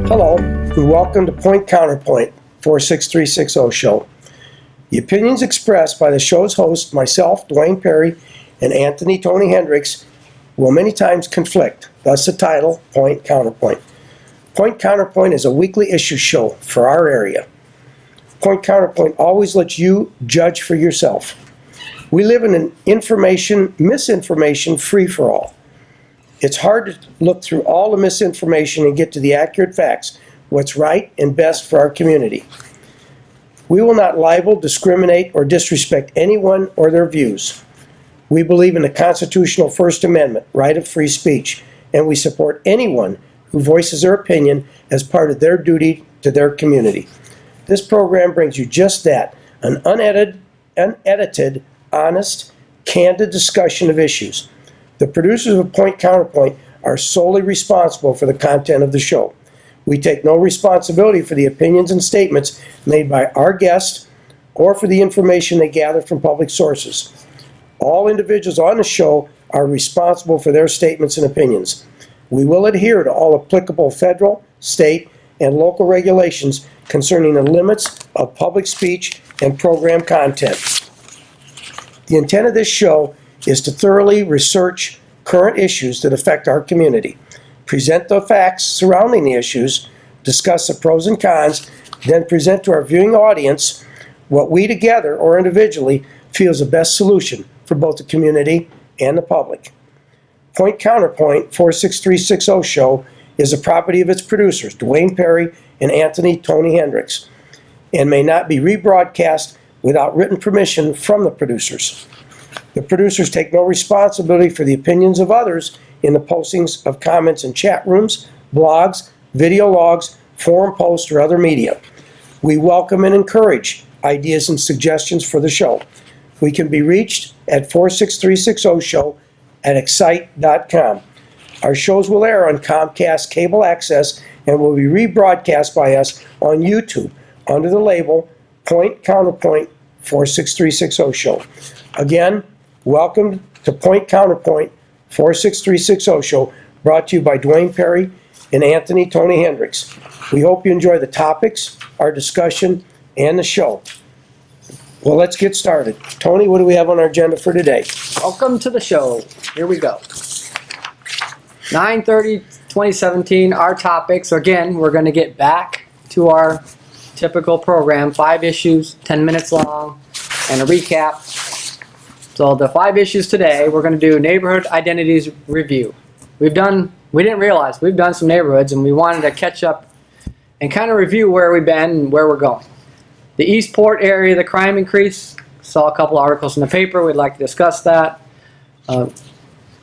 Hello, and welcome to PointCounterpoint 46360 show. The opinions expressed by the show's host, myself, Dwayne Perry, and Anthony Tony Hendricks, will many times conflict, thus the title, Point Counterpoint. Point Counterpoint is a weekly issue show for our area. Point Counterpoint always lets you judge for yourself. We live in an misinformation free-for-all. It's hard to look through all the misinformation and get to the accurate facts, what's right and best for our community. We will not libel, discriminate, or disrespect anyone or their views. We believe in the constitutional First Amendment, right of free speech, and we support anyone who voices their opinion as part of their duty to their community. This program brings you just that, an unedited, honest, candid discussion of issues. The producers of Point Counterpoint are solely responsible for the content of the show. We take no responsibility for the opinions and statements made by our guests or for the information they gather from public sources. All individuals on the show are responsible for their statements and opinions. We will adhere to all applicable federal, state, and local regulations concerning the limits of public speech and program content. The intent of this show is to thoroughly research current issues that affect our community, present the facts surrounding the issues, discuss the pros and cons, then present to our viewing audience what we together or individually feel is the best solution for both the community and the public. Point Counterpoint 46360 show is the property of its producers, Dwayne Perry and Anthony Tony Hendricks, and may not be rebroadcast without written permission from the producers. The producers take no responsibility for the opinions of others in the postings of comments in chat rooms, blogs, video logs, forum posts, or other media. We welcome and encourage ideas and suggestions for the show. We can be reached at 46360show@excite.com. Our shows will air on Comcast Cable Access and will be rebroadcast by us on YouTube under the label Point Counterpoint 46360 show. Again, welcome to Point Counterpoint 46360 show, brought to you by Dwayne Perry and Anthony Tony Hendricks. We hope you enjoy the topics, our discussion, and the show. Well, let's get started. Tony, what do we have on our agenda for today? Welcome to the show. Here we go. 9/30/2017, our topics. Again, we're going to get back to our typical program, 5 issues, 10 minutes long, and a recap. So the 5 issues today, we're going to do neighborhood identities review. We didn't realize we've done some neighborhoods, and we wanted to catch up and kind of review where we've been and where we're going. The Eastport area, the crime increase. Saw a couple articles in the paper. We'd like to discuss that.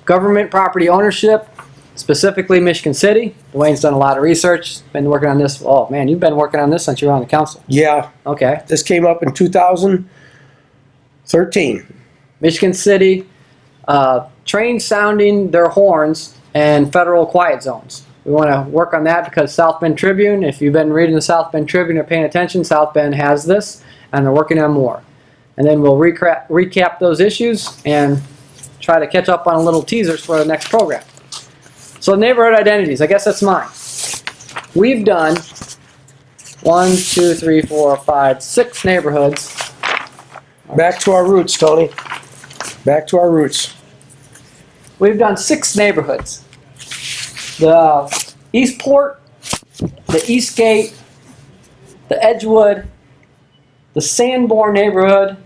Government property ownership, specifically Michigan City. Dwayne's done a lot of research. Been working on this. Oh man, you've been working on this since you were on the council. Yeah. Okay. This came up in 2013. Michigan City, trains sounding their horns and federal quiet zones. We want to work on that because South Bend Tribune, if you've been reading the South Bend Tribune or paying attention, South Bend has this, and they're working on more. And then we'll recap those issues and try to catch up on little teasers for the next program. So neighborhood identities, I guess that's mine. We've done 1, 2, 3, 4, 5, 6 neighborhoods. Back to our roots, Tony. Back to our roots. We've done 6 neighborhoods. The Eastport, the Eastgate, the Edgewood, the Sanborn neighborhood,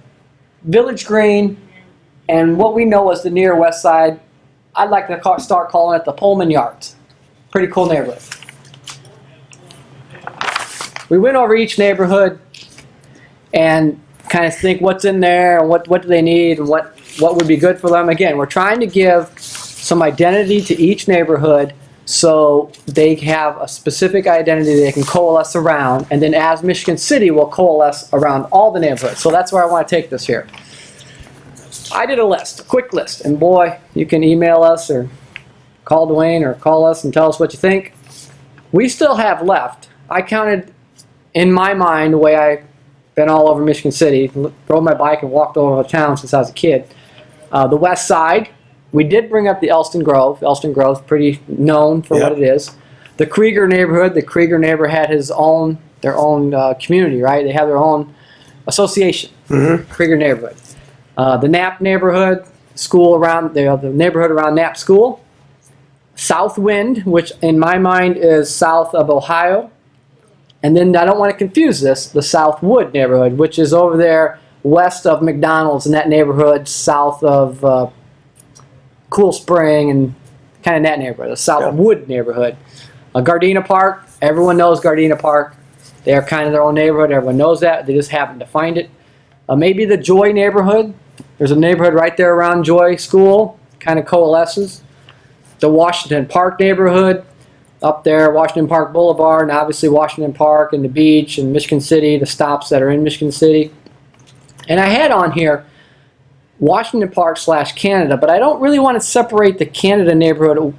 Village Green, and what we know as the near west side. I'd like to start calling it the Pullman Yards. Pretty cool neighborhood. We went over each neighborhood and kind of think what's in there and what do they need and what would be good for them. Again, we're trying to give some identity to each neighborhood so they have a specific identity they can coalesce around, and then as Michigan City will coalesce around all the neighborhoods. So that's where I want to take this here. I did a list, a quick list, and boy, you can email us or call Dwayne or call us and tell us what you think. We still have left, I counted in my mind the way I've been all over Michigan City, rode my bike and walked all over the town since I was a kid. The west side, we did bring up the Elston Grove. Elston Grove's pretty known for what it is. the Krieger neighborhood. The Krieger neighbor had their own community, right? They have their own association, Krieger neighborhood. The Knapp neighborhood, school around the neighborhood around Knapp School. Southwind, which in my mind is south of Ohio. And then I don't want to confuse this, the Southwood neighborhood, which is over there west of McDonald's in that neighborhood, south of Cool Spring and kind of that neighborhood, the Southwood neighborhood. Gardena Park, everyone knows Gardena Park. They're kind of their own neighborhood. Everyone knows that. They just happen to find it. Maybe the Joy neighborhood. There's a neighborhood right there around Joy School, kind of coalesces. The Washington Park neighborhood, up there, Washington Park Boulevard, and obviously Washington Park and the beach and Michigan City, the stops that are in Michigan City. And I had on here Washington Park / Canada, but I don't really want to separate the Canada neighborhood.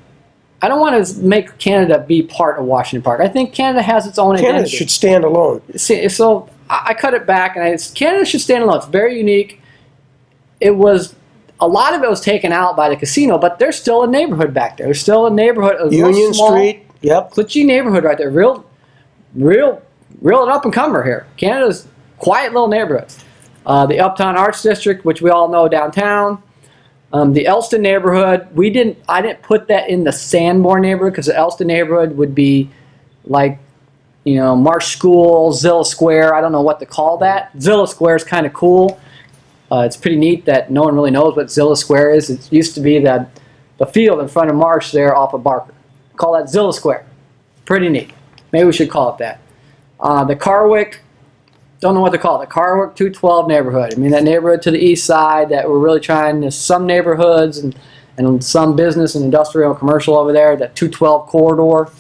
I don't want to make Canada be part of Washington Park. I think Canada has its own identity. Canada should stand alone. See, so I cut it back, and Canada should stand alone. It's very unique. A lot of it was taken out by the casino, but there's still a neighborhood back there. There's still a neighborhood, a Union small, Street, yep. glitchy neighborhood right there. Real an up and comer here. Canada's quiet little neighborhood. The Uptown Arts District, which we all know downtown. The Elston neighborhood. I didn't put that in the Sanborn neighborhood because the Elston neighborhood would be like, Marsh School, Zilla Square. I don't know what to call that. Zilla Square is kind of cool. It's pretty neat that no one really knows what Zilla Square is. It used to be the field in front of Marsh there off of Barker. Call that Zilla Square. Pretty neat. Maybe we should call it that. The Carwick, don't know what to call it. The Carwick 212 neighborhood. I mean, that neighborhood to the east side that we're really trying to, some neighborhoods and some business and industrial and commercial over there, that 212 corridor.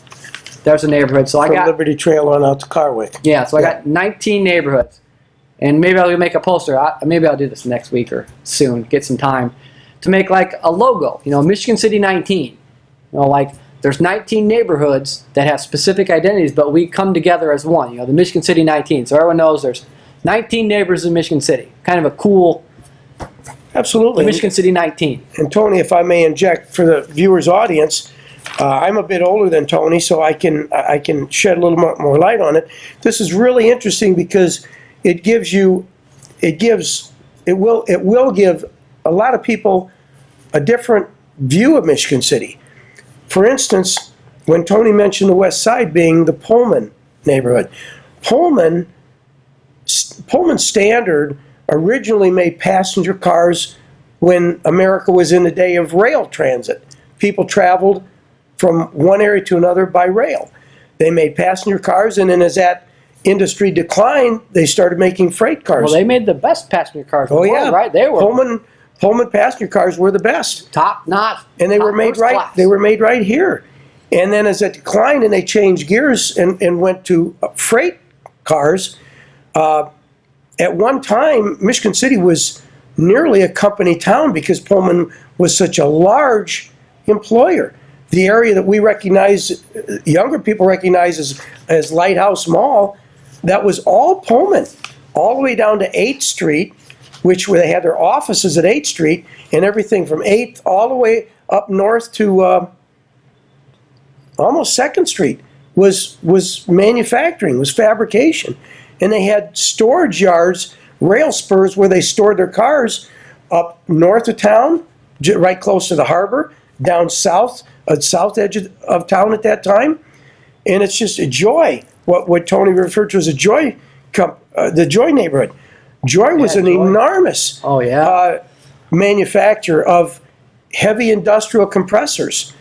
There's a neighborhood. So I got Liberty Trail on out to Carwick. Yeah, so I got 19 neighborhoods. And maybe I'll make a poster. Maybe I'll do this next week or soon. Get some time to make like a logo. Michigan City 19. Like there's 19 neighborhoods that have specific identities, but we come together as one. The Michigan City 19. So everyone knows there's 19 neighbors in Michigan City. Kind of a cool. Absolutely. Michigan City 19. And Tony, if I may inject for the viewers' audience, I'm a bit older than Tony, so I can shed a little more light on it. This is really interesting because it will give a lot of people a different view of Michigan City. For instance, when Tony mentioned the West Side being the Pullman neighborhood, Pullman Standard originally made passenger cars when America was in the day of rail transit. People traveled from one area to another by rail. They made passenger cars, and then as that industry declined, they started making freight cars. Well, they made the best passenger cars in the world, right? They were Pullman passenger cars were the best, top notch, and they were made right. Class. They were made right here, and then as it declined, and they changed gears and went to freight cars. At one time, Michigan City was nearly a company town because Pullman was such a large employer. The area that we recognize, younger people recognize as Lighthouse Mall, that was all Pullman, all the way down to 8th Street, where they had their offices at 8th Street, and everything from 8th all the way up north to almost 2nd Street was manufacturing, was fabrication. And they had storage yards, rail spurs, where they stored their cars up north of town, right close to the harbor, down south, south edge of town at that time. And it's just a joy. What Tony referred to as a joy, the Joy neighborhood. Joy was an enormous manufacturer of heavy industrial compressors.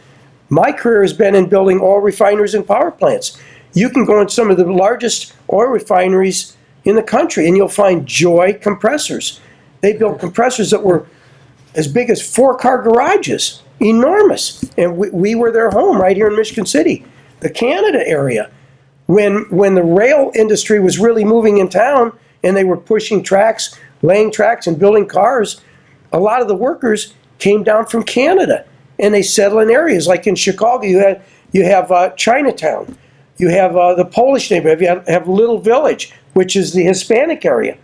My career has been in building oil refineries and power plants. You can go in some of the largest oil refineries in the country and you'll find Joy compressors. They built compressors that were as big as 4-car garages, enormous. And we were their home right here in Michigan City, the Canada area. When the rail industry was really moving in town and they were pushing tracks, laying tracks and building cars, a lot of the workers came down from Canada and they settled in areas like in Chicago. You have Chinatown. You have the Polish neighborhood. You have Little Village, which is the Hispanic area.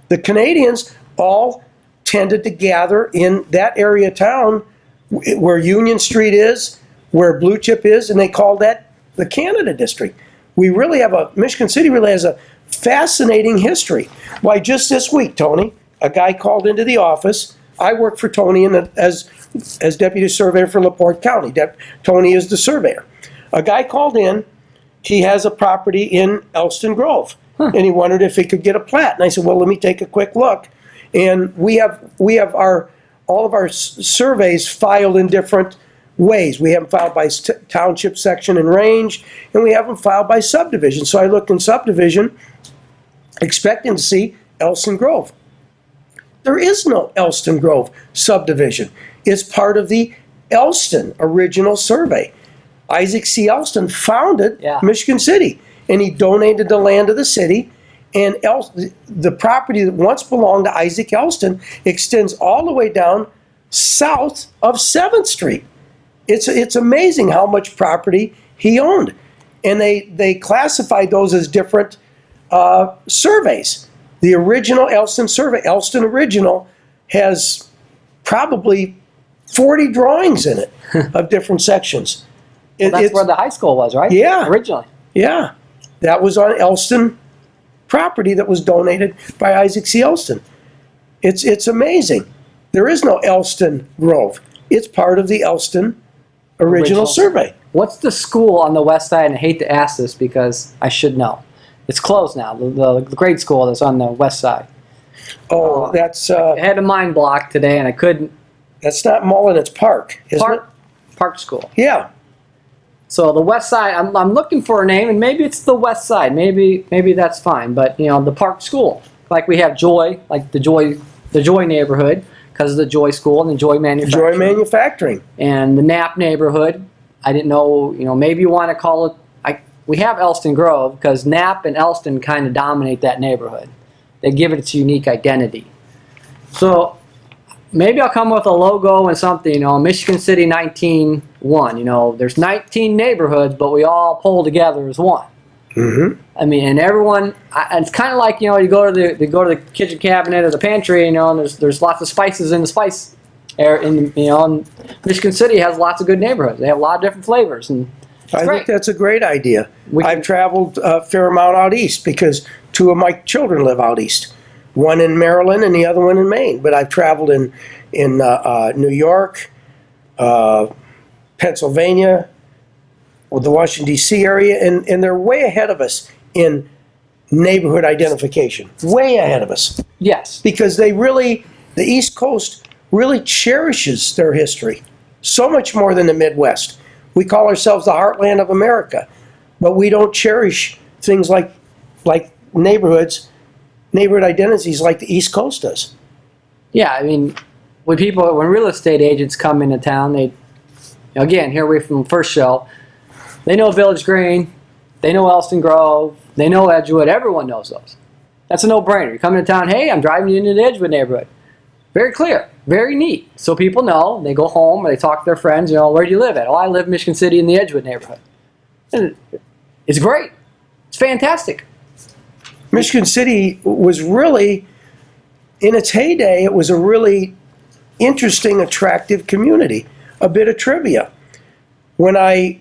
The Canadians all tended to gather in that area of town where Union Street is, where Blue Chip is, and they called that the Canada district. Michigan City really has a fascinating history. Why, just this week, Tony, a guy called into the office. I work for Tony as deputy surveyor for LaPorte County. Tony is the surveyor. A guy called in. He has a property in Elston Grove, and he wondered if he could get a plat. And I said, well, let me take a quick look. And we have all of our surveys filed in different ways. We have them filed by township, section, and range, and we have them filed by subdivision. So I looked in subdivision, expecting to see Elston Grove. There is no Elston Grove subdivision. It's part of the Elston original survey. Isaac C. Elston founded Michigan City, and he donated the land to the city. And the property that once belonged to Isaac Elston extends all the way down south of 7th Street. It's amazing how much property he owned. And they classified those as different surveys. The original Elston survey, Elston Original, has probably 40 drawings in it of different sections. Well, that's where the high school was, right? Yeah. Originally. Yeah. That was on Elston property that was donated by Isaac C. Elston. It's amazing. There is no Elston Grove. It's part of the Elston original survey. What's the school on the west side? And I hate to ask this because I should know. It's closed now, the grade school that's on the west side. Oh, that's... I had a mind block today and I couldn't... That's not Mullen, it's Park, isn't it? Park School. Yeah. So the west side, I'm looking for a name, and maybe it's the west side. Maybe that's fine. But the Park School, like we have Joy, like the Joy neighborhood, because of the Joy School and the Joy Manufacturing. Joy Manufacturing. And the Knapp neighborhood. I didn't know. Maybe you want to call it. We have Elston Grove because Knapp and Elston kind of dominate that neighborhood. They give it its unique identity. So maybe I'll come with a logo and something, Michigan City 19-1. There's 19 neighborhoods, but we all pull together as one. Mm-hmm. I mean, and everyone, it's kind of like, you go to the kitchen cabinet or the pantry, and there's lots of spices in the spice area, and Michigan City has lots of good neighborhoods. They have a lot of different flavors, and I think that's a great idea. I've traveled a fair amount out east because 2 of my children live out east. One in Maryland and the other one in Maine. But I've traveled in New York, Pennsylvania, or the Washington, D.C. area, and they're way ahead of us in neighborhood identification. Way ahead of us. Yes. Because the East Coast really cherishes their history. So much more than the Midwest. We call ourselves the heartland of America, but we don't cherish things like neighborhood identities like the East Coast does. Yeah, I mean, when real estate agents come into town, again, here we from the first show, they know Village Green, they know Elston Grove, they know Edgewood, everyone knows those. That's a no-brainer. You come into town, hey, I'm driving you into the Edgewood neighborhood. Very clear, very neat. So people know, they go home, they talk to their friends, where do you live at? Oh, I live in Michigan City in the Edgewood neighborhood. And it's great. It's fantastic. Michigan City was really, in its heyday, it was a really interesting, attractive community. A bit of trivia. When I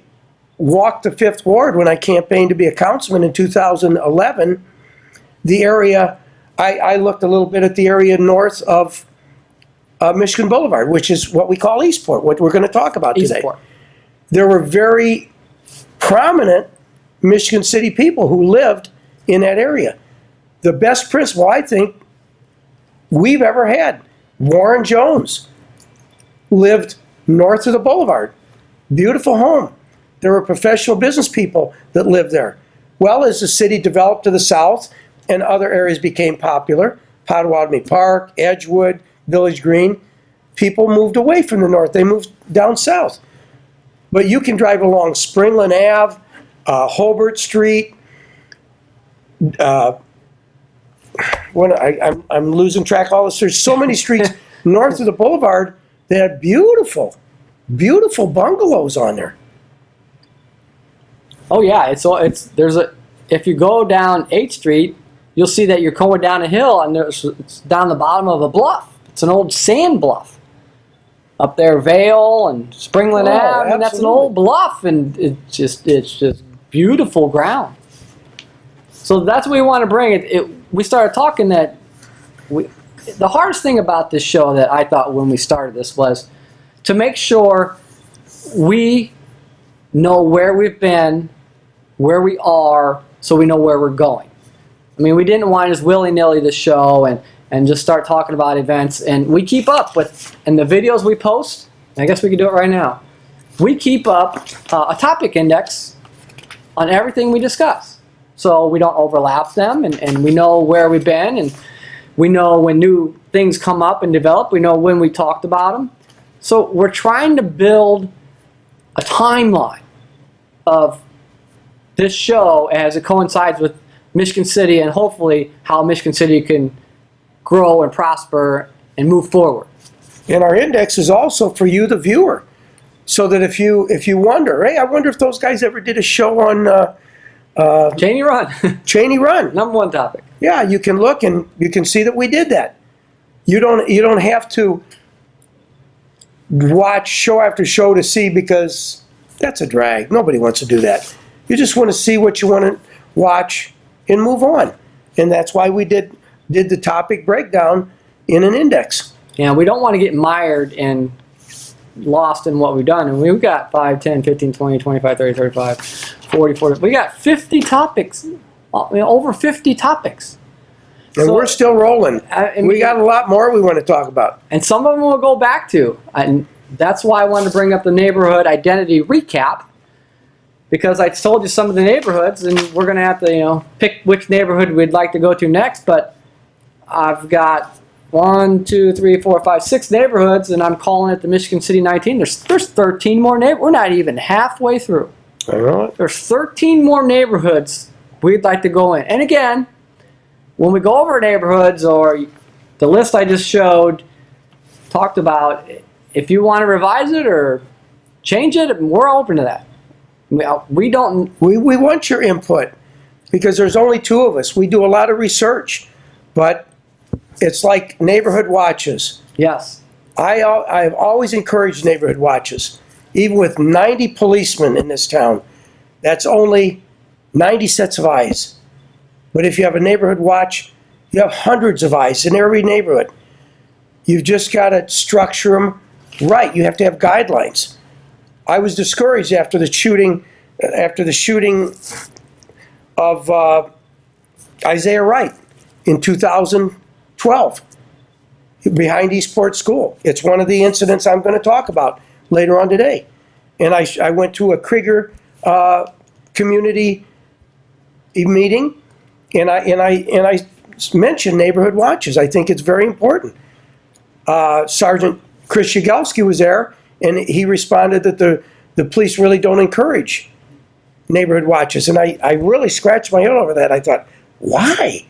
walked the 5th Ward, when I campaigned to be a councilman in 2011, the area, I looked a little bit at the area north of Michigan Boulevard, which is what we call Eastport, what we're going to talk about today. Eastport. There were very prominent Michigan City people who lived in that area. The best principal, I think, we've ever had, Warren Jones, lived north of the boulevard. Beautiful home. There were professional business people that lived there. Well, as the city developed to the south and other areas became popular, Potawatomi Park, Edgewood, Village Green, people moved away from the north. They moved down south. But you can drive along Springland Ave, Hobart Street. I'm losing track of all this. There's so many streets north of the boulevard that have beautiful, beautiful bungalows on there. Oh yeah, if you go down 8th Street, you'll see that you're going down a hill, and it's down the bottom of a bluff. It's an old sand bluff. up there, Vale and Springland Oh, Ave. I mean, that's an absolutely. old bluff, and it's just beautiful ground. So that's what we want to bring. We started talking that the hardest thing about this show that I thought when we started this was to make sure we know where we've been, where we are, so we know where we're going. I mean, we didn't want to just willy-nilly the show and just start talking about events. And we keep up with, in the videos we post, I guess we could do it right now, we keep up a topic index on everything we discuss. So we don't overlap them, and we know where we've been, and we know when new things come up and develop. We know when we talked about them. So we're trying to build a timeline of this show as it coincides with Michigan City, and hopefully how Michigan City can grow and prosper and move forward. And our index is also for you, the viewer, so that if you wonder, hey, I wonder if those guys ever did a show on Cheney Run, Cheney Run. #1 topic. Yeah, you can look and you can see that we did that. You don't have to watch show after show to see, because that's a drag. Nobody wants to do that. You just want to see what you want to watch and move on. And that's why we did the topic breakdown in an index. Yeah, we don't want to get mired and lost in what we've done. And we've got 5, 10, 15, 20, 25, 30, 35, 40, 40. We got 50 topics, over 50 topics. And So- we're still rolling. and We got a lot more we want to talk about. And some of them we'll go back to. And that's why I wanted to bring up the neighborhood identity recap, because I told you some of the neighborhoods, and we're going to have to, pick which neighborhood we'd like to go to next. But I've got 1, 2, 3, 4, 5, 6 neighborhoods, and I'm calling it the Michigan City 19. There's 13 more neighborhoods. We're not even halfway through. I know it. There's 13 more neighborhoods we'd like to go in. And again, when we go over neighborhoods, or the list I just showed, talked about, if you want to revise it or change it, we're open to that. We don't. We want your input, because there's only 2 of us. We do a lot of research, but it's like neighborhood watches. Yes. I've always encouraged neighborhood watches. Even with 90 policemen in this town, that's only 90 sets of eyes. But if you have a neighborhood watch, you have hundreds of eyes in every neighborhood. You've just got to structure them right. You have to have guidelines. I was discouraged after the shooting of Isaiah Wright in 2012 behind Eastport School. It's one of the incidents I'm going to talk about later on today. And I went to a Krieger community meeting, and I mentioned neighborhood watches. I think it's very important. Sergeant Chris Yagelski was there, and he responded that the police really don't encourage neighborhood watches. And I really scratched my head over that. I thought, why?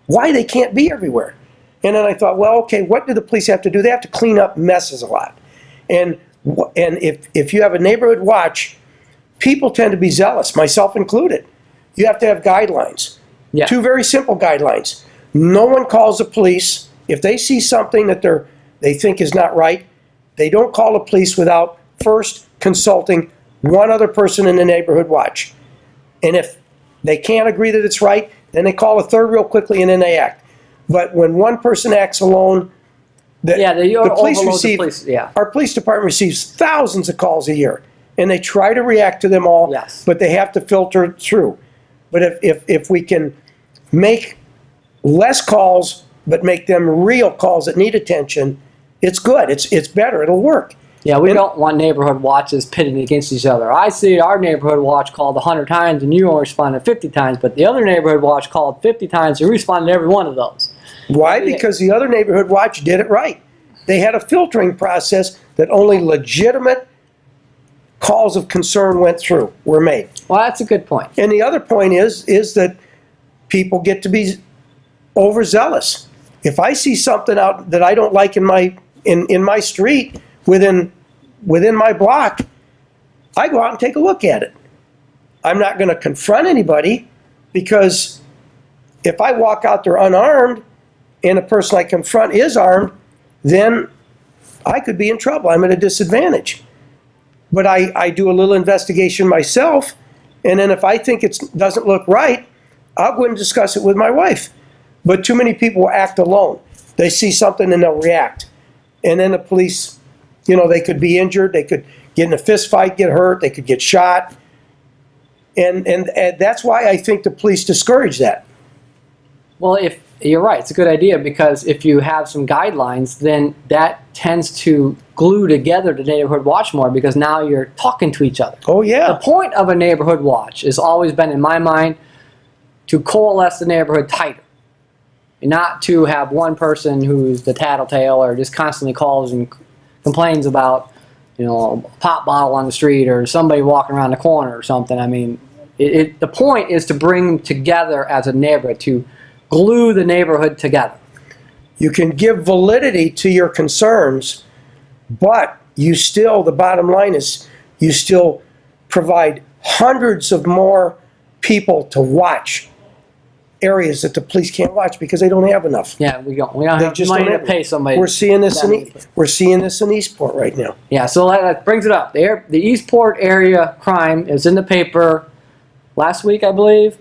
Why they can't be everywhere? And then I thought, well, okay, what do the police have to do? They have to clean up messes a lot. And if you have a neighborhood watch, people tend to be zealous, myself included. You have to have guidelines. Yeah. 2 very simple guidelines. No one calls the police. If they see something that they think is not right, they don't call the police without first consulting one other person in the neighborhood watch. And if they can't agree that it's right, then they call a third real quickly, and then they act. But when one person acts alone, the police our police department receives thousands of calls a year, and they try to react to them all, Yes. but they have to filter through. But if we can make less calls, but make them real calls that need attention, it's good. It's better. It'll work. Yeah, we don't want neighborhood watches pitted against each other. I see our neighborhood watch called 100 times, and you only responded 50 times, but the other neighborhood watch called 50 times, and you responded to every one of those. Why? Because the other neighborhood watch did it right. They had a filtering process that only legitimate calls of concern were made. Well, that's a good point. And the other point is that people get to be overzealous. If I see something out that I don't like in my street within my block, I go out and take a look at it. I'm not going to confront anybody, because if I walk out there unarmed and the person I confront is armed, then I could be in trouble. I'm at a disadvantage. But I do a little investigation myself, and then if I think it doesn't look right, I'll go and discuss it with my wife. But too many people act alone. They see something and they'll react. And then the police, they could be injured, they could get in a fist fight, get hurt, they could get shot. And that's why I think the police discourage that. Well, if you're right, it's a good idea, because if you have some guidelines, then that tends to glue together the neighborhood watch more, because now you're talking to each other. Oh, yeah. The point of a neighborhood watch has always been, in my mind, to coalesce the neighborhood tighter. And not to have one person who's the tattletale or just constantly calls and complains about, a pop bottle on the street or somebody walking around the corner or something. I mean, the point is to bring together as a neighborhood, to glue the neighborhood together. You can give validity to your concerns, but the bottom line is, you still provide hundreds of more people to watch areas that the police can't watch because they don't have enough. Yeah, we don't have money to pay somebody. We're seeing this in Eastport right now. Yeah, so that brings it up. The Eastport area crime is in the paper last week, I believe.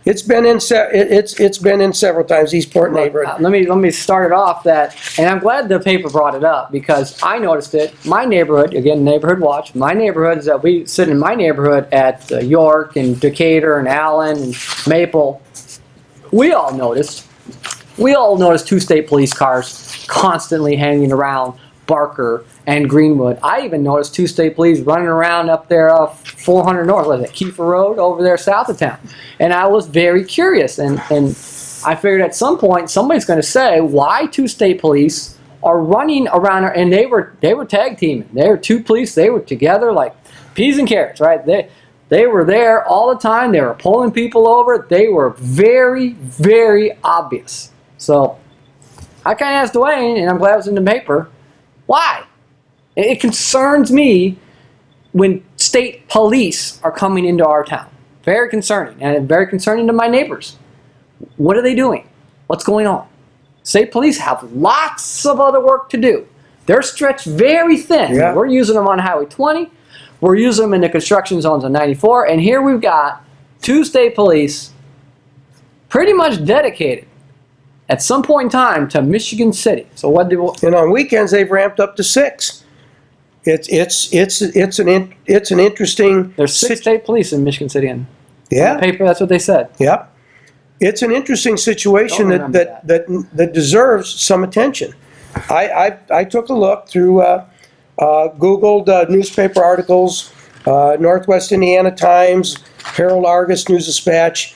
It's been in several times, Eastport neighborhood. Let me start it off and I'm glad the paper brought it up, because I noticed it. My neighborhood, again, neighborhood watch. My neighborhood is that we sit in my neighborhood at York and Decatur and Allen and Maple. We all noticed two state police cars constantly hanging around Barker and Greenwood. I even noticed two state police running around up there 400 North, what is it, Kiefer Road, over there south of town. And I was very curious, and I figured at some point somebody's going to say why two state police are running around, and they were tag teaming. They were two police, they were together like peas and carrots, right? They were there all the time. They were pulling people over. They were very, very obvious. So I kind of asked Dwayne, and I'm glad it was in the paper, why? It concerns me when state police are coming into our town. Very concerning, and very concerning to my neighbors. What are they doing? What's going on? State police have lots of other work to do. They're stretched very thin. Yeah. We're using them on Highway 20. We're using them in the construction zones on 94, and here we've got two state police pretty much dedicated at some point in time to Michigan City. So and on weekends they've ramped up to 6. It's an interesting. There's 6 state police in Michigan City, and yeah, on the paper that's what they said. Yep. It's an interesting situation that deserves some attention. I took a look through. Googled newspaper articles, Northwest Indiana Times, Herald Argus, News Dispatch.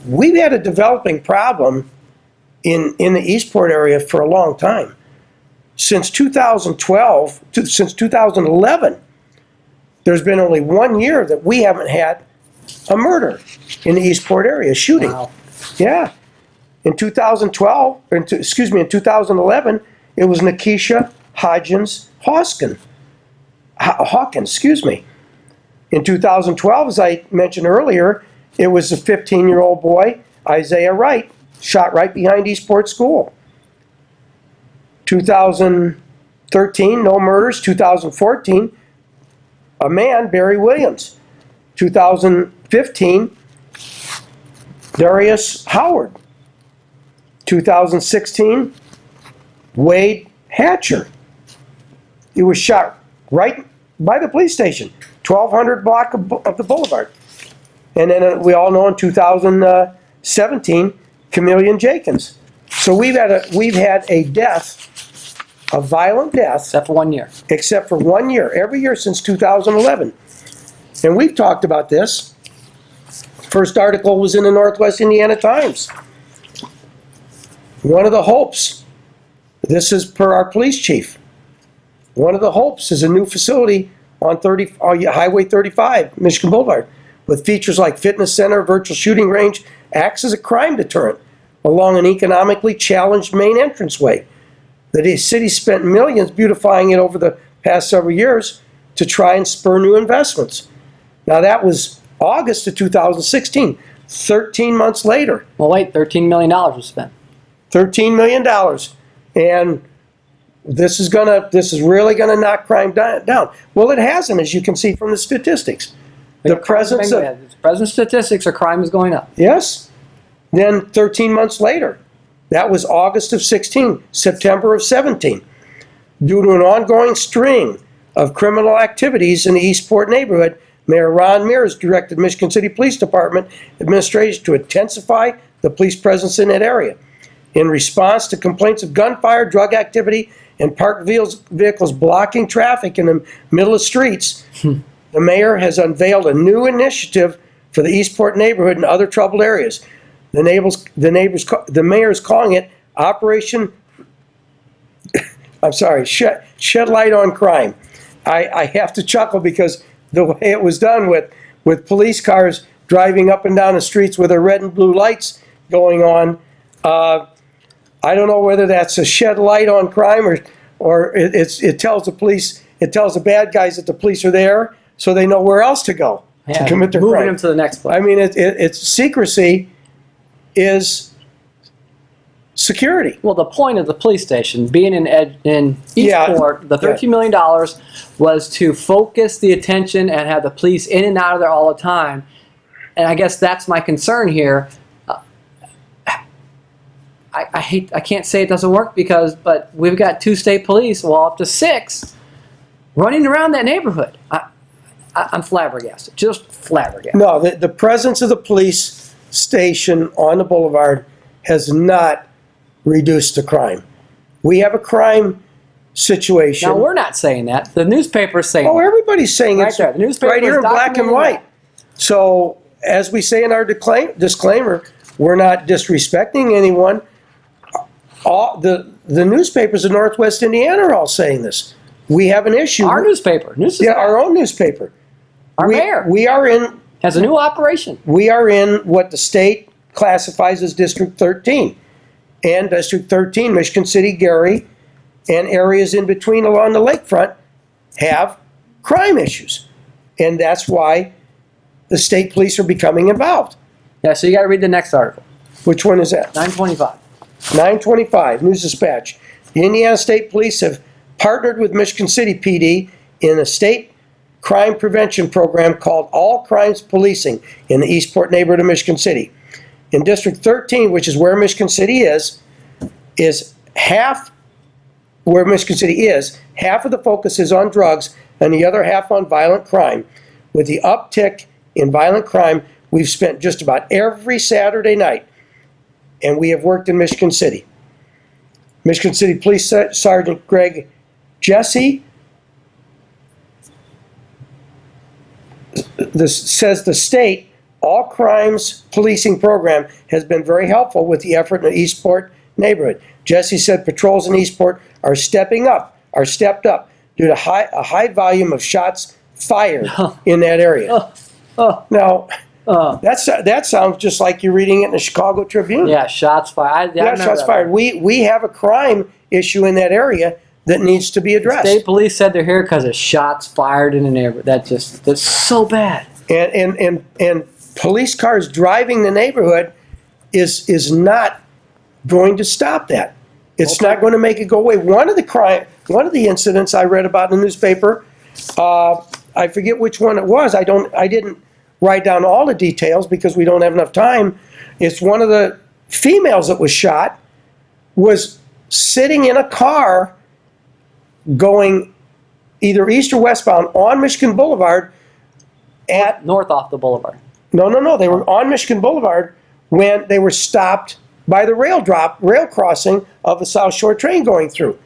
We've had a developing problem in the Eastport area for a long time. Since 2012, since 2011, there's been only 1 year that we haven't had a murder in the Eastport area, a shooting. Wow. Yeah. In 2012, in 2011, it was Nikisha Hawkins, In 2012, as I mentioned earlier, it was a 15-year-old boy, Isaiah Wright, shot right behind Eastport School. 2013, no murders. 2014, a man, Barry Williams. 2015, Darius Howard. 2016, Wade Hatcher. He was shot right by the police station, 1200 block of the boulevard. And then we all know in 2017, Chameleon Jenkins. So we've had a death, a violent death. Except for 1 year. Except for 1 year, every year since 2011. And we've talked about this. First article was in the Northwest Indiana Times. One of the hopes, this is per our police chief, one of the hopes is a new facility on Highway 35, Michigan Boulevard, with features like fitness center, virtual shooting range, acts as a crime deterrent along an economically challenged main entranceway. The city spent millions beautifying it over the past several years to try and spur new investments. Now that was August of 2016, 13 months later. Well, wait, $13 million was spent. $13 million. And this is really gonna knock crime down. Well, it hasn't, as you can see from the statistics. The presence of, statistics are crime is going up. yes. Then 13 months later, that was August of 16, September of 17. Due to an ongoing string of criminal activities in the Eastport neighborhood, Mayor Ron Mears directed Michigan City Police Department administration to intensify the police presence in that area. In response to complaints of gunfire, drug activity, and parked vehicles blocking traffic in the middle of streets, the mayor has unveiled a new initiative for the Eastport neighborhood and other troubled areas. The mayor is calling it Operation, Shed Light on Crime. I have to chuckle because the way it was done with police cars driving up and down the streets with their red and blue lights going on. I don't know whether that's a shed light on crime or it tells the police, it tells the bad guys that the police are there so they know where else to go to commit their crime. Moving them to the next place. I mean, it's secrecy is security. Well, the point of the police station being in Eastport, the $13 million was to focus the attention and have the police in and out of there all the time. And I guess that's my concern here. I can't say it doesn't work but we've got 2 state police, well, up to 6, running around that neighborhood. I'm flabbergasted, just flabbergasted. No, the presence of the police station on the boulevard has not reduced the crime. We have a crime situation. Now, we're not saying that. The newspaper's saying Oh, everybody's saying right it's there. The newspaper right here in black and white. So, as we say in our disclaimer, we're not disrespecting anyone. All the newspapers in Northwest Indiana are all saying this. We have an issue. Our newspaper. Our own newspaper. Our mayor. We are in... has a new operation. We are in what the state classifies as District 13. And District 13, Michigan City, Gary, and areas in between along the lakefront have crime issues. And that's why the state police are becoming involved. Yeah, so you got to read the next article. Which one is that? 925. 925, News Dispatch. The Indiana State Police have partnered with Michigan City PD in a state crime prevention program called All Crimes Policing in the Eastport neighborhood of Michigan City. In District 13, which is where Michigan City is half where Michigan City is. Half of the focus is on drugs and the other half on violent crime. With the uptick in violent crime, we've spent just about every Saturday night, and we have worked in Michigan City. Michigan City Police Sergeant Greg Jesse says the state All Crimes Policing Program has been very helpful with the effort in the Eastport neighborhood. Jesse said patrols in Eastport are stepped up due to a high volume of shots fired in that area. Now, that sounds just like you're reading it in the Chicago Tribune. Yeah, shots fired. Yeah, shots fired. We have a crime issue in that area that needs to be addressed. State police said they're here because of shots fired in the neighborhood. That's so bad. And police cars driving the neighborhood is not going to stop that. It's not going to make it go away. One of the incidents I read about in the newspaper, I forget which one it was. I didn't write down all the details because we don't have enough time. It's one of the females that was shot was sitting in a car going either east or westbound on Michigan Boulevard at... North off the boulevard. No. They were on Michigan Boulevard when they were stopped by the rail crossing of the South Shore train going through.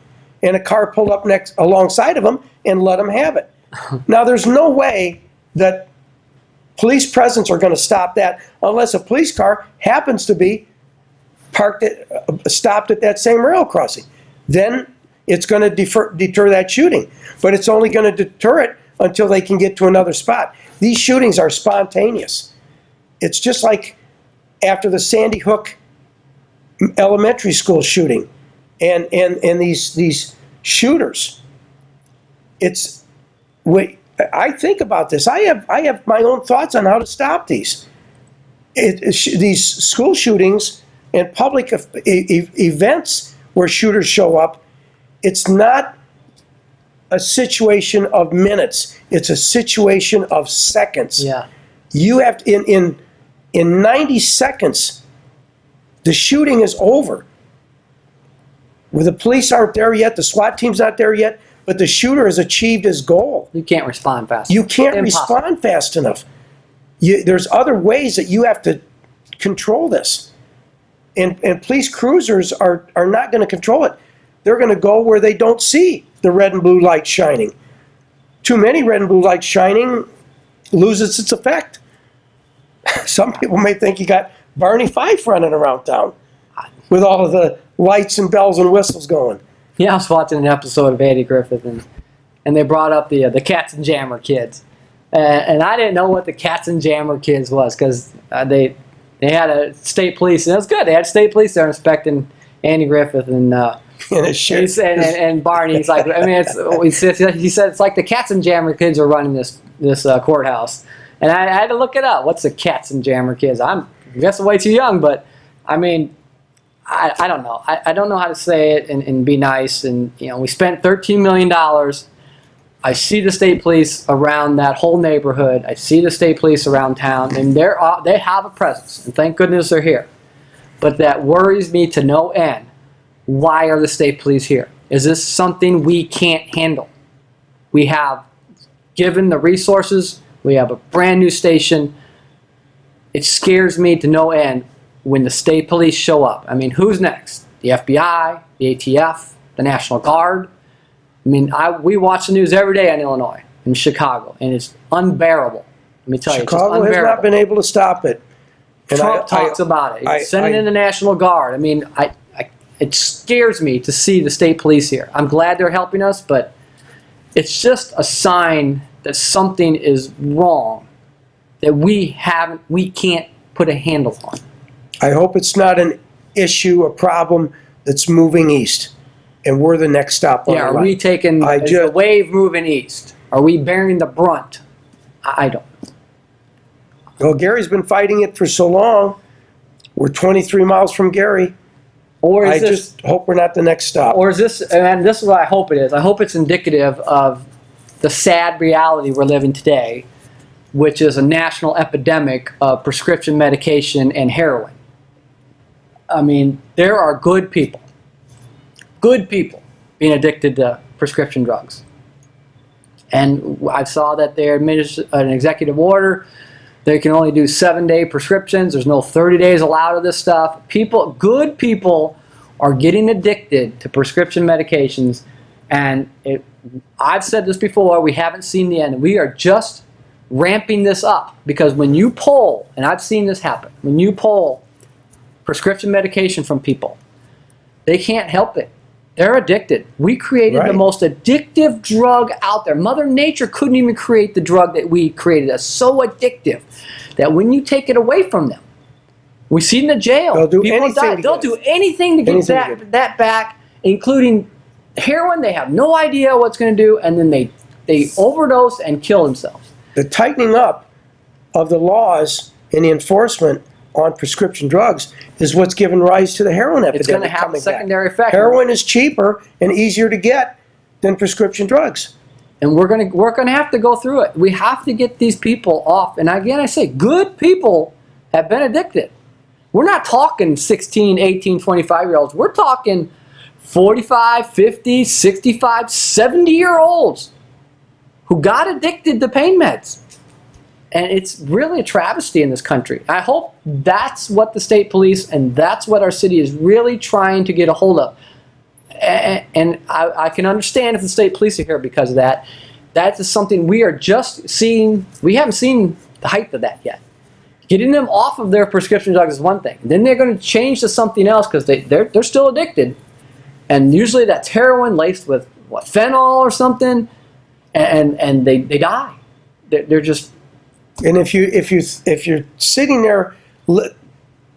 And a car pulled up alongside of them and let them have it. Now, there's no way that police presence are going to stop that unless a police car happens to be stopped at that same rail crossing. Then it's going to deter that shooting. But it's only going to deter it until they can get to another spot. These shootings are spontaneous. It's just like after the Sandy Hook elementary school shooting and these shooters. I think about this. I have my own thoughts on how to stop these. These school shootings and public events where shooters show up it's not a situation of minutes. It's a situation of seconds. Yeah. You have to, in 90 seconds, the shooting is over. Where the police aren't there yet, the SWAT team's not there yet, but the shooter has achieved his goal. You can't respond fast. You can't Impossible. respond fast enough. There's other ways that you have to control this. And police cruisers are not going to control it. They're going to go where they don't see the red and blue light shining. Too many red and blue lights shining loses its effect. Some people may think you got Barney Fife running around town with all of the lights and bells and whistles going. Yeah, I was watching an episode of Andy Griffith, and they brought up the Cats and Jammer Kids. And I didn't know what the Cats and Jammer Kids was, because they had a state police, and it was good. They had state police there inspecting Andy Griffith, and and Barney. He's like, I mean, he said it's like the Cats and Jammer Kids are running this courthouse. And I had to look it up. What's the Cats and Jammer Kids? I'm guessing way too young, but I mean, I don't know. I don't know how to say it and be nice. And we spent $13 million. I see the state police around that whole neighborhood. I see the state police around town, and they have a presence, and thank goodness they're here. But that worries me to no end. Why are the state police here? Is this something we can't handle? We have given the resources. We have a brand new station. It scares me to no end when the state police show up. I mean, who's next? The FBI, the ATF, the National Guard. I mean, we watch the news every day in Illinois, in Chicago, and it's unbearable. Let me tell you, it's just Chicago has not been able to stop it. And Trump talks about it. He's sending in the National Guard. I mean, it scares me to see the state police here. I'm glad they're helping us, but it's just a sign that something is wrong that we can't put a handle on. I hope it's not an issue, a problem that's moving east, and we're the next stop on the line. Are we taking the wave moving east? Are we bearing the brunt? I don't know. Well, Gary's been fighting it for so long. We're 23 miles from Gary. I just hope we're not the next stop. Or is this, and this is what I hope it is, I hope it's indicative of the sad reality we're living today, which is a national epidemic of prescription medication and heroin. I mean, there are good people being addicted to prescription drugs. And I saw that they administered an executive order. They can only do 7-day prescriptions. There's no 30 days allowed of this stuff. Good people are getting addicted to prescription medications. And I've said this before, we haven't seen the end. We are just ramping this up. Because when you pull, and I've seen this happen, when you pull prescription medication from people, they can't help it. They're addicted. We created the most addictive drug out there. Mother Nature couldn't even create the drug that we created. That's so addictive that when you take it away from them, we see in the jail. They'll do anything to get that back, including heroin. They have no idea what's going to do, and then they overdose and kill themselves. The tightening up of the laws and the enforcement on prescription drugs is what's given rise to the heroin epidemic. It's going to have a secondary effect. Heroin is cheaper and easier to get than prescription drugs. And we're going to have to go through it. We have to get these people off. And again, I say, good people have been addicted. We're not talking 16, 18, 25-year-olds. We're talking 45, 50, 65, 70-year-olds who got addicted to pain meds. And it's really a travesty in this country. I hope that's what the state police and that's what our city is really trying to get a hold of. And I can understand if the state police are here because of that. That is something we are just seeing. We haven't seen the height of that yet. Getting them off of their prescription drugs is one thing. Then they're going to change to something else because they're still addicted. And usually that's heroin laced with phenol or something, and they die. They're just. And if you're sitting there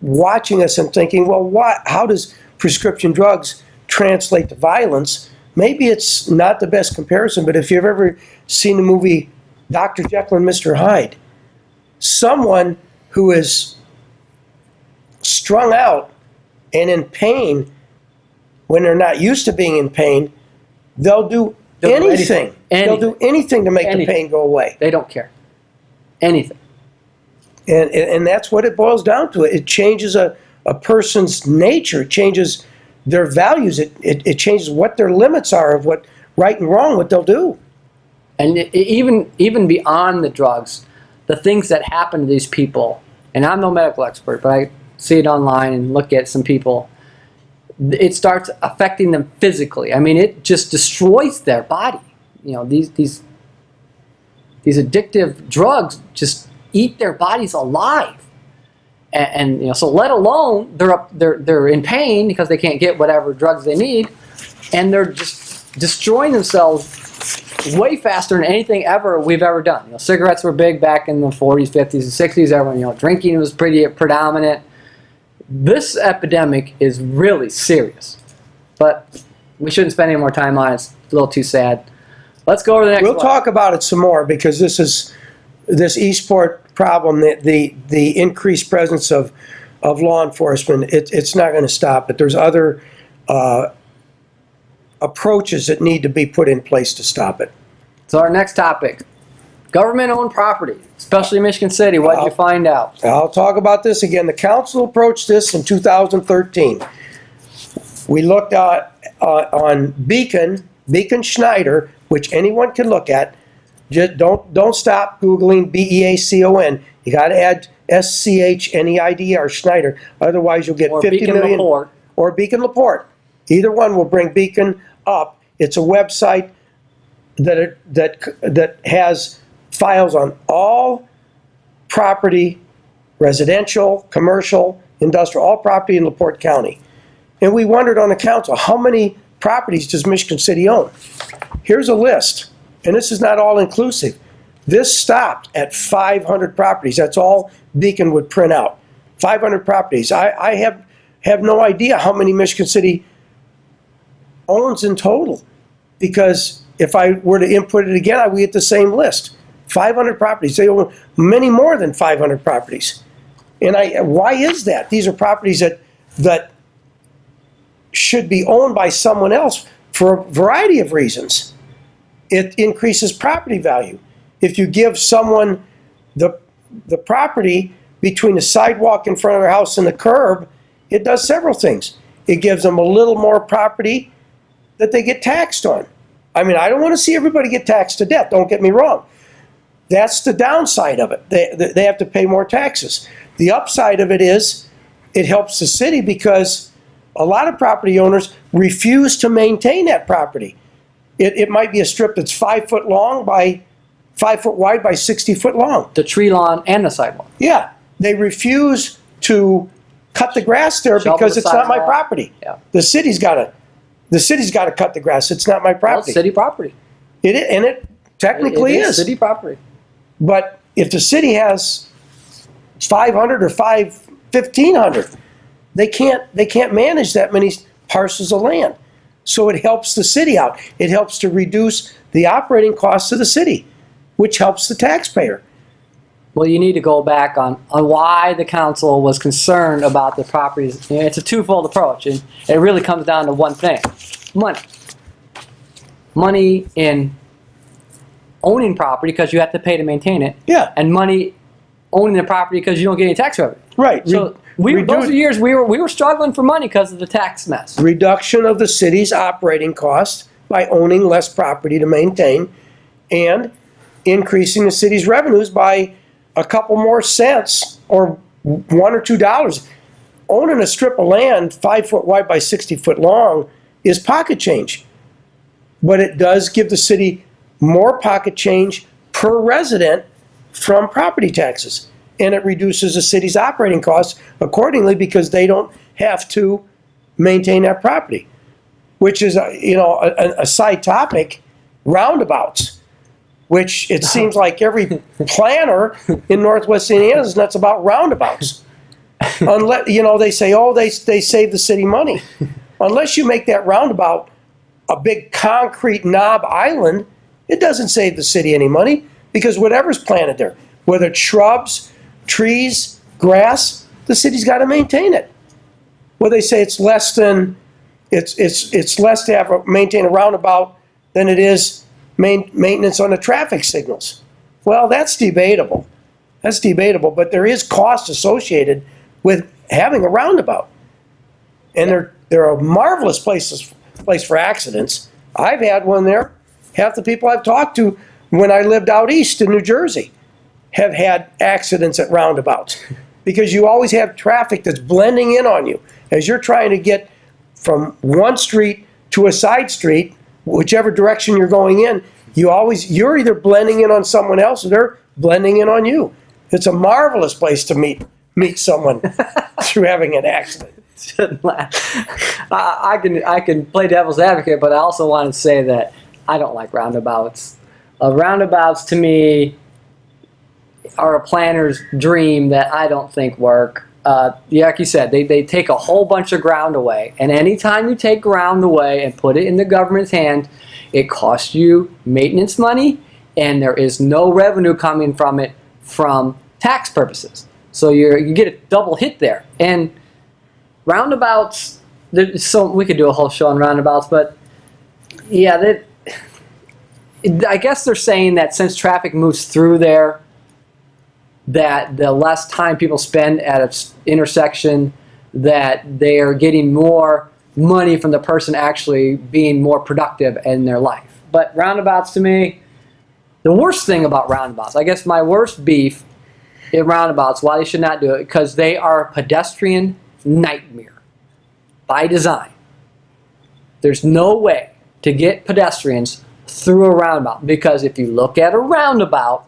watching us and thinking, well, how does prescription drugs translate to violence? Maybe it's not the best comparison, but if you've ever seen the movie Dr. Jekyll and Mr. Hyde, someone who is strung out and in pain when they're not used to being in pain they'll do They'll do anything. They'll do anything to make the pain go away. They don't care. Anything. And that's what it boils down to. It changes a person's nature. It changes their values. It changes what their limits are of what right and wrong, what they'll do. And even beyond the drugs, the things that happen to these people, and I'm no medical expert, but I see it online and look at some people, it starts affecting them physically. I mean, it just destroys their body. You know, these addictive drugs just eat their bodies alive. And you know, so let alone they're in pain because they can't get whatever drugs they need, and they're just destroying themselves way faster than anything we've ever done. You know, cigarettes were big back in the 40s, 50s, and 60s. Everyone, drinking was pretty predominant. This epidemic is really serious, but we shouldn't spend any more time on it. It's a little too sad. Let's go over to the next one. We'll talk about it some more because this Eastport problem, the increased presence of law enforcement, it's not going to stop. But there's other approaches that need to be put in place to stop it. So our next topic, government-owned property, especially Michigan City. What did you find out? I'll talk about this again. The council approached this in 2013. We looked at on Beacon Schneider, which anyone can look at. Just don't stop Googling BEACON. You got to add SCHNEIDER Schneider. Otherwise, you'll get 50 million. Laporte. Or Beacon Laporte. Either one will bring Beacon up. It's a website that has files on all property, residential, commercial, industrial, all property in LaPorte County. And we wondered on the council, how many properties does Michigan City own? Here's a list, and this is not all inclusive. This stopped at 500 properties. That's all Beacon would print out. 500 properties. I have no idea how many Michigan City owns in total, because if I were to input it again, I would get the same list. 500 properties. They own many more than 500 properties. And why is that? These are properties that should be owned by someone else for a variety of reasons. It increases property value. If you give someone the property between the sidewalk in front of their house and the curb, it does several things. It gives them a little more property that they get taxed on. I mean, I don't want to see everybody get taxed to death, don't get me wrong. That's the downside of it. They have to pay more taxes. The upside of it is it helps the city because a lot of property owners refuse to maintain that property. It might be a strip that's 5 foot long by 5 foot wide by 60 foot long. The tree lawn and the sidewalk. Yeah, they refuse to cut the grass there because it's not my property. Yeah. The city's got to cut the grass. It's not my Well, property. it's city property. It technically It is. city property. But if the city has 500 or 1,500, they can't manage that many parcels of land. So it helps the city out. It helps to reduce the operating costs of the city, which helps the taxpayer. Well, you need to go back on why the council was concerned about the properties. You know, it's a twofold approach, and it really comes down to one thing: money. Money in owning property because you have to pay to maintain it. Yeah. And money owning the property because you don't get any tax revenue. Right. So those are years we were struggling for money because of the tax mess. Reduction of the city's operating costs by owning less property to maintain, and increasing the city's revenues by a couple more cents or $1 or $2. Owning a strip of land 5 foot wide by 60 foot long is pocket change. But it does give the city more pocket change per resident from property taxes. And it reduces the city's operating costs accordingly because they don't have to maintain that property. Which is, a side topic, roundabouts. Which it seems like every planner in Northwest Indiana is nuts about roundabouts. Unless, they say, they save the city money. Unless you make that roundabout a big concrete knob island, it doesn't save the city any money because whatever's planted there, whether it's shrubs, trees, grass, the city's got to maintain it. Well, they say it's less to maintain a roundabout than it is maintenance on the traffic signals. Well, that's debatable. That's debatable, but there is cost associated with having a roundabout. And they're a marvelous place for accidents. I've had one there. Half the people I've talked to when I lived out east in New Jersey have had accidents at roundabouts because you always have traffic that's blending in on you. As you're trying to get from one street to a side street, whichever direction you're going in, you're either blending in on someone else or they're blending in on you. It's a marvelous place to meet someone through having an accident. I can play devil's advocate, but I also want to say that I don't like roundabouts. Roundabouts to me are a planner's dream that I don't think work. Like you said, they take a whole bunch of ground away, and anytime you take ground away and put it in the government's hand, it costs you maintenance money, and there is no revenue coming from it from tax purposes. So you get a double hit there. And roundabouts, we could do a whole show on roundabouts, but yeah, I guess they're saying that since traffic moves through there, that the less time people spend at an intersection, that they are getting more money from the person actually being more productive in their life. But roundabouts, to me, the worst thing about roundabouts, I guess my worst beef in roundabouts, why they should not do it, because they are a pedestrian nightmare by design. There's no way to get pedestrians through a roundabout, because if you look at a roundabout,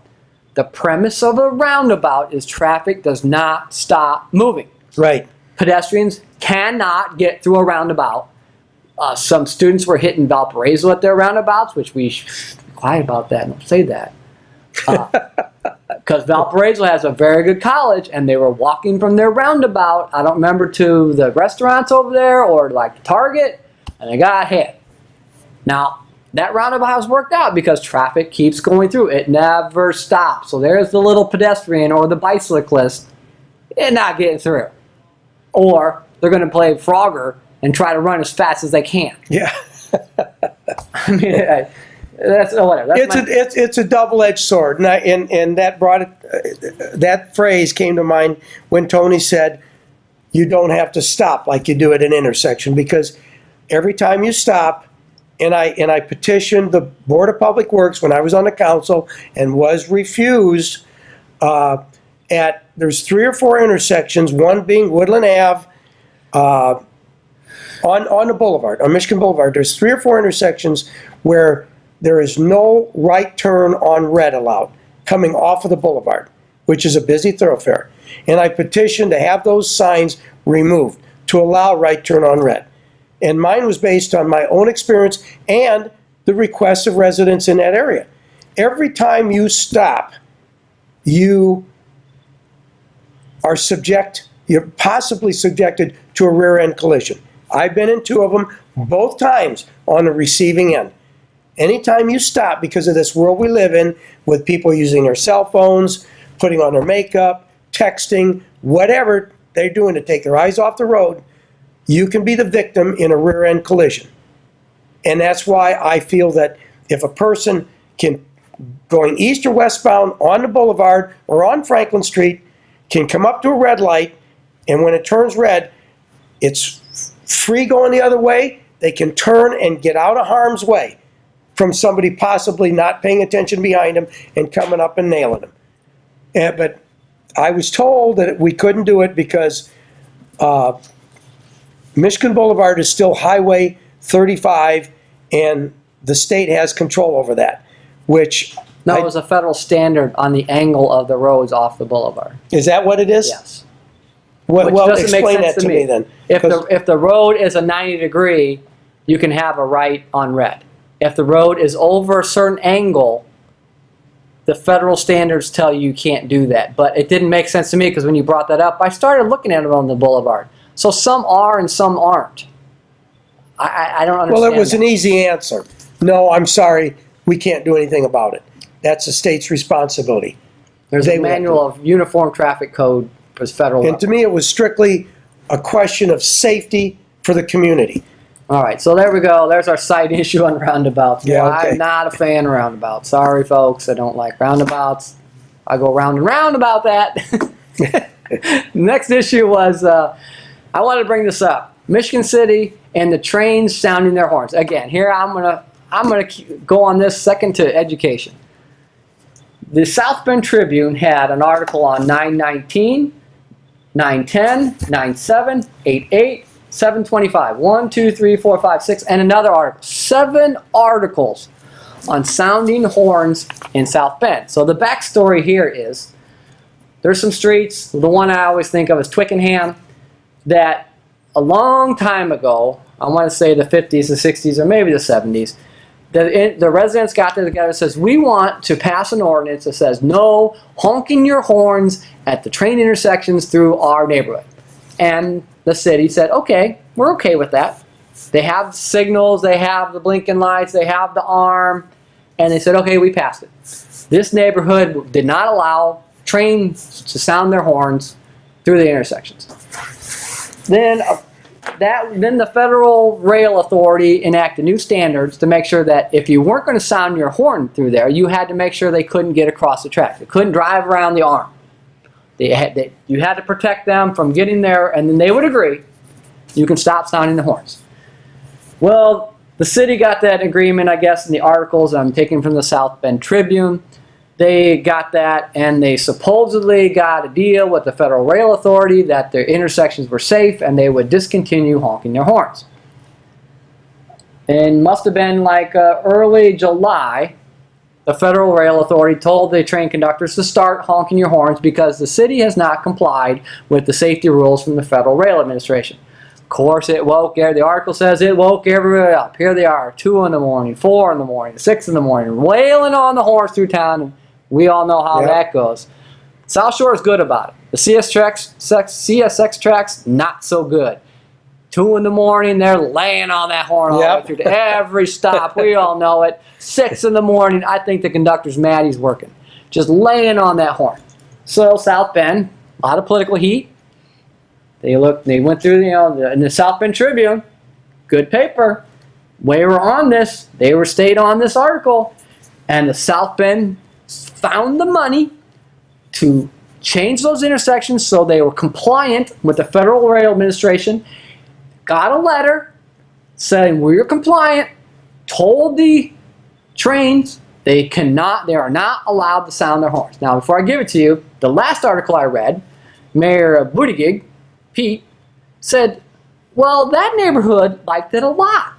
the premise of a roundabout is traffic does not stop moving. Right. Pedestrians cannot get through a roundabout. Some students were hitting Valparaiso at their roundabouts, which we should be quiet about that. Don't say that. Because Valparaiso has a very good college, and they were walking from their roundabout, I don't remember, to the restaurants over there or like Target, and they got hit. Now, that roundabout has worked out because traffic keeps going through. It never stops. So there's the little pedestrian or the bicyclist and not getting through. Or they're going to play Frogger and try to run as fast as they can. Yeah. I mean, that's whatever. It's a double-edged sword, and that brought it. That phrase came to mind when Tony said, "You don't have to stop like you do at an intersection," because every time you stop. And I petitioned the Board of Public Works when I was on the council and was refused there's 3 or 4 intersections, one being Woodland Ave on the boulevard, on Michigan Boulevard. There's 3 or 4 intersections where there is no right turn on red allowed coming off of the boulevard, which is a busy thoroughfare. And I petitioned to have those signs removed to allow right turn on red. And mine was based on my own experience and the requests of residents in that area. Every time you stop, you are you're possibly subjected to a rear end collision. I've been in 2 of them, both times on the receiving end. Anytime you stop, because of this world we live in, with people using their cell phones, putting on their makeup, texting, whatever they're doing to take their eyes off the road, you can be the victim in a rear-end collision. And that's why I feel that if a person going east or westbound on the boulevard or on Franklin Street, can come up to a red light, and when it turns red, it's free going the other way, they can turn and get out of harm's way from somebody possibly not paying attention behind them and coming up and nailing them. But I was told that we couldn't do it because Michigan Boulevard is still Highway 35, and the state has control over that, which... No, it was a federal standard on the angle of the roads off the boulevard. Is that what it is? Yes. Well, doesn't make explain sense that to me then. If the road is a 90 degree, you can have a right on red. If the road is over a certain angle, the federal standards tell you can't do that. But it didn't make sense to me because when you brought that up, I started looking at it on the boulevard. So some are and some aren't. I don't understand. Well, it was an easy answer. No, I'm sorry, we can't do anything about it. That's the state's responsibility. There's a manual of uniform traffic code for federal. And to me, it was strictly a question of safety for the community. All right, so there we go. There's our side issue on roundabouts. Yeah, Well, okay. I'm not a fan of roundabouts. Sorry, folks. I don't like roundabouts. I go round and round about that. Next issue was I wanted to bring this up. Michigan City and the trains sounding their horns. Again, here I'm gonna go on this second to education. The South Bend Tribune had an article on 9/19, 9/10, 9/7, 8/8, 7/25. 1, 2, 3, 4, 5, 6, and another article. 7 articles on sounding horns in South Bend. So the backstory here is there's some streets. The one I always think of is Twickenham, that a long time ago, I want to say the 50s, the 60s, or maybe the 70s, the residents got together and says, we want to pass an ordinance that says no honking your horns at the train intersections through our neighborhood. And the city said, okay, we're okay with that. They have signals, they have the blinking lights, they have the arm, and they said, okay, we passed it. This neighborhood did not allow trains to sound their horns through the intersections. Then the Federal Rail Authority enacted new standards to make sure that if you weren't going to sound your horn through there, you had to make sure they couldn't get across the track. They couldn't drive around the arm. You had to protect them from getting there, and then they would agree, you can stop sounding the horns. Well, the city got that agreement, I guess, in the articles I'm taking from the South Bend Tribune. They got that, and they supposedly got a deal with the Federal Rail Authority that their intersections were safe and they would discontinue honking their horns. And must have been like early July, the Federal Rail Authority told the train conductors to start honking your horns because the city has not complied with the safety rules from the Federal Rail Administration. Of course, it woke, the article says it woke everybody up. Here they are, 2 in the morning, 4 in the morning, 6 in the morning, wailing on the horns through town. We all know how that goes. South Shore is good about it. The CSX tracks, not so good. 2 in the morning, they're laying on that horn all the way through to every stop. We all know it. 6 in the morning, I think the conductor's mad he's working. Just laying on that horn. So South Bend, a lot of political heat. They went through, in the South Bend Tribune, good paper. We were on this. They stayed on this article. And the South Bend found the money to change those intersections so they were compliant with the Federal Rail Administration, got a letter saying we're compliant, told the trains they are not allowed to sound their horns. Now, before I give it to you, the last article I read, Mayor Buttigieg, Pete, said, well, that neighborhood liked it a lot.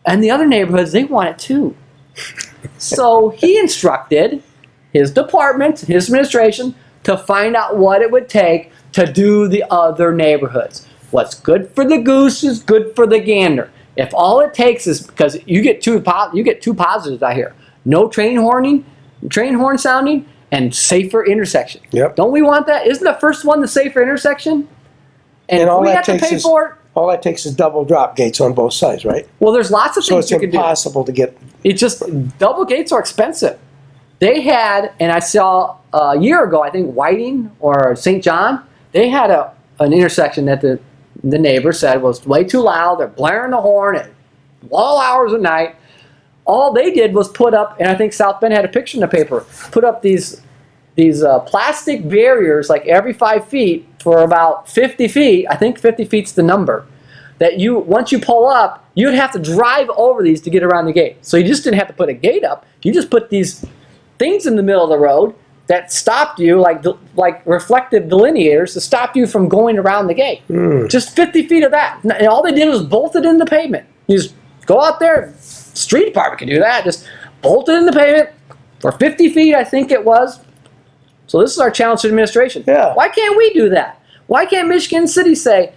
And the other neighborhoods, they want it too. So he instructed his department, his administration, to find out what it would take to do the other neighborhoods. What's good for the goose is good for the gander. If all it takes is, because you get two positives out here: no train horn sounding, and safer intersection. Yep. Don't we want that? Isn't the first one the safer intersection? And all we that have to takes pay is for it. all that takes is double drop gates on both sides, right? Well, there's lots of So things it's you can do. impossible to get. It's just double gates are expensive. They had, and I saw a year ago, I think Whiting or St. John, they had an intersection that the neighbor said was way too loud. They're blaring the horn at all hours of night. All they did was put up, and I think South Bend had a picture in the paper, put up these plastic barriers like every 5 feet for about 50 feet. I think 50 feet's the number. That once you pull up, you'd have to drive over these to get around the gate. So you just didn't have to put a gate up. You just put these things in the middle of the road that stopped you, like reflective delineators, to stop you from going around the gate. Just 50 feet of that. And all they did was bolt it in the pavement. You just go out there. Street department can do that. Just bolt it in the pavement for 50 feet, I think it was. So this is our challenge to administration. Yeah. Why can't we do that? Why can't Michigan City say,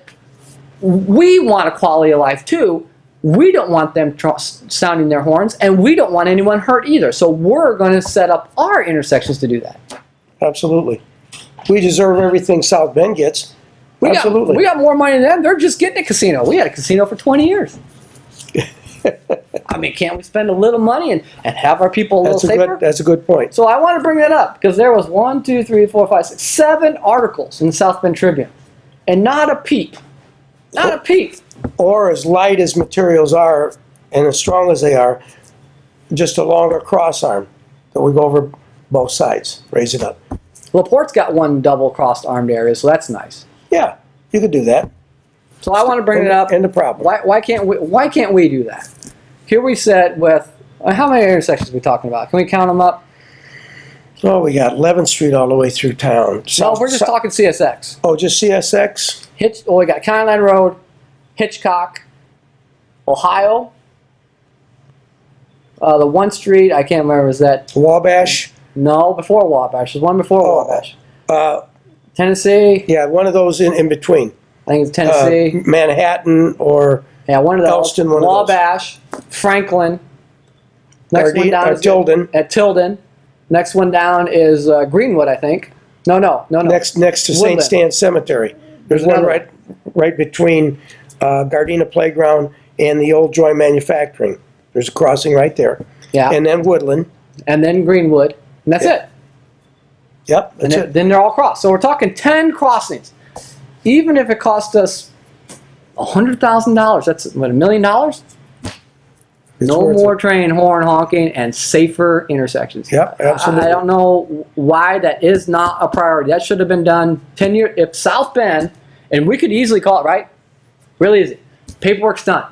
we want a quality of life too. We don't want them sounding their horns, and we don't want anyone hurt either. So we're going to set up our intersections to do that. Absolutely. We deserve everything South Bend gets. Absolutely. We got more money than them. They're just getting a casino. We had a casino for 20 years. I mean, can't we spend a little money and have our people a little safer? That's a good point. So I want to bring that up because there was 1, 2, 3, 4, 5, 6, 7 articles in the South Bend Tribune, and not a peep Not a peak. Or as light as materials are and as strong as they are, just a longer cross arm that we go over both sides, raise it up. LaPorte's got one double crossed armed area, so that's nice. Yeah, you could do that. So I want to bring it up. And the problem. Why can't we do that? Here we sit with, how many intersections are we talking about? Can we count them up? Oh, we got 11th Street all the way through town. No, we're just talking CSX. Oh, just CSX? We got County Line Road, Hitchcock, Ohio, the 1 street, I can't remember, is that? Wabash? No, before Wabash. There's one before Wabash. Tennessee? Yeah, one of those in between. I think it's Tennessee. Manhattan or one of those. Elston, one Wabash, of those. Franklin. Next one down is Tilden. At Tilden. Next one down is Greenwood, I think. No. Next to St. Stan's Cemetery. There's one right between Gardena Playground and the old Joy Manufacturing. There's a crossing right there. Yeah. And then Woodland. And then Greenwood. And that's it. Yep, that's it. Then they're all crossed. So we're talking 10 crossings. Even if it cost us $100,000, that's what, $1 million? No more train horn honking and safer intersections. Yep, absolutely. I don't know why that is not a priority. That should have been done 10 years. If South Bend, and we could easily call it, right? Really easy. Paperwork's done.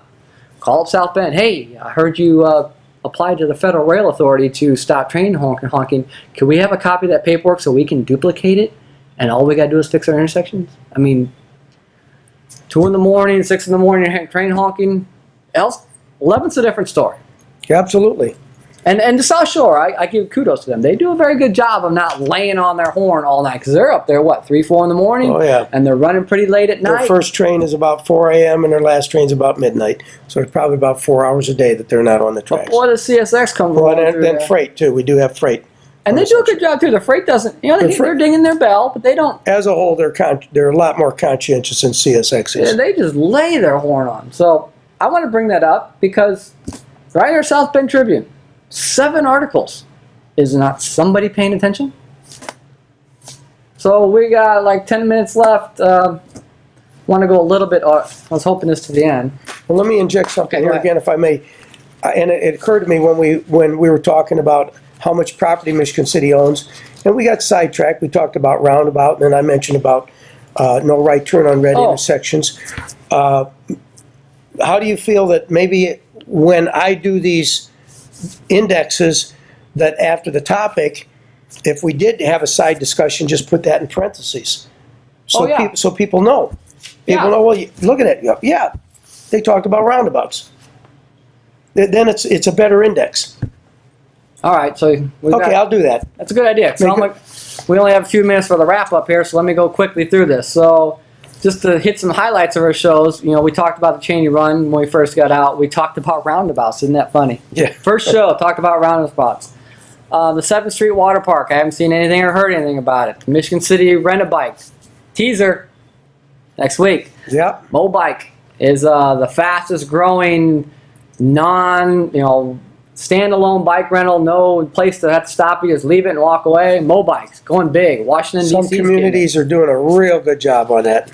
Call up South Bend. Hey, I heard you applied to the Federal Rail Authority to stop train honking. Can we have a copy of that paperwork so we can duplicate it? And all we got to do is fix our intersections? I mean, 2 in the morning, 6 in the morning, train honking. Else, 11's a different story. Yeah, absolutely. And the South Shore, I give kudos to them. They do a very good job of not laying on their horn all night, because they're up there, 3, 4 in the morning? Oh, yeah. And they're running pretty late at night. Their first train is about 4 a.m. and their last train's about midnight. So it's probably about 4 hours a day that they're not on the tracks. But boy, the CSX comes along through then there. freight, too. We do have freight. And they do a good job, too. The freight doesn't, they're dinging their bell, but they don't. As a whole, they're a lot more conscientious than CSX is. They just lay their horn on. So I want to bring that up because right here, South Bend Tribune, 7 articles. Is not somebody paying attention? So we got like 10 minutes left. Want to go a little bit, I was hoping this to the end. Well, let me inject something Okay, here again, if I may. And it occurred to me when we were talking about how much property Michigan City owns, and we got sidetracked. We talked about roundabout, and then I mentioned about no right turn on red intersections. How do you feel that maybe when I do these indexes, that after the topic, if we did have a side discussion, just put that in parentheses, so so people know. People know. Well, look at it. Yeah, they talked about roundabouts. Then it's a better index. All right, so I'll do that. That's a good idea. We only have a few minutes for the wrap up here, so let me go quickly through this. So just to hit some highlights of our shows, we talked about the Cheney Run when we first got out. We talked about roundabouts. Isn't that funny? Yeah. First show, talked about roundabouts. The 7th Street Water Park, I haven't seen anything or heard anything about it. Michigan City Rent-A-Bike. Teaser, next week. Yeah. MoBike is the fastest growing standalone bike rental, no place to have to stop you, just leave it and walk away. MoBike's going big. Washington, D.C. Some communities are doing a real good job on that.